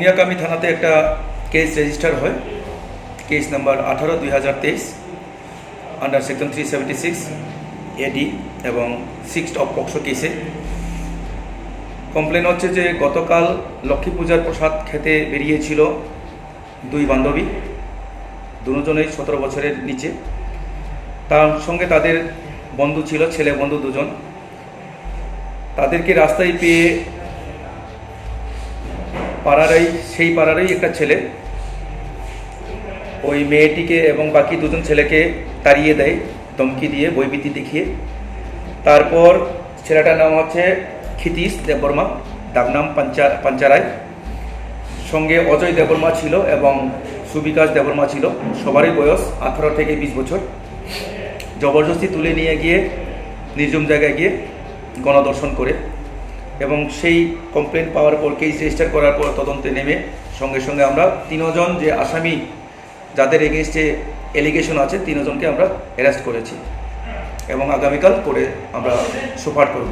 বঙ্গিয়াকামী থানাতে একটা case register হয়, কেস নাম্বার 18/2023 আন্ডার সেকশন 376 এডি এবং 6 অফ পক্সো কেসে। কমপ্লেন হচ্ছে যে গতকাল লক্ষ্মী পূজার প্রসাদ খেতে বেরিয়েছিল দুই বান্ধবী, দুজনেই 17 বছরের নিচে। তার সঙ্গে তাদের বন্ধু ছিল, ছেলে বন্ধু দুজন। তাদেরকে রাস্তায় পেয়ে সেই পাড়ারই একটা ছেলে ওই মেয়েটিকে এবং বাকি দুজন ছেলেকে তাড়িয়ে দেয় ধমকি দিয়ে, ভয়ভীতি দেখিয়ে। তারপর ছেলেটার নাম হচ্ছে ক্ষিতীশ দেববর্মা, ডাকনাম পাঞ্চারায়। সঙ্গে অজয় দেববর্মা ছিল এবং সুবিকাশ দেববর্মা ছিল। সবারই বয়স 18 থেকে 20 বছর। জবরদস্তি তুলে নিয়ে গিয়ে নির্জন জায়গায় গিয়ে গণধর্ষণ করে এবং সেই কমপ্লেন পাওয়ার পর, কেস রেজিস্টার করার পর তদন্তে নেমে সঙ্গে সঙ্গে আমরা 3 জন যে আসামি যাদের এগেনস্টে এলিগেশন আছে 3 জনকে আমরা অ্যারেস্ট করেছি এবং আগামীকাল করে আমরা সুপার করব।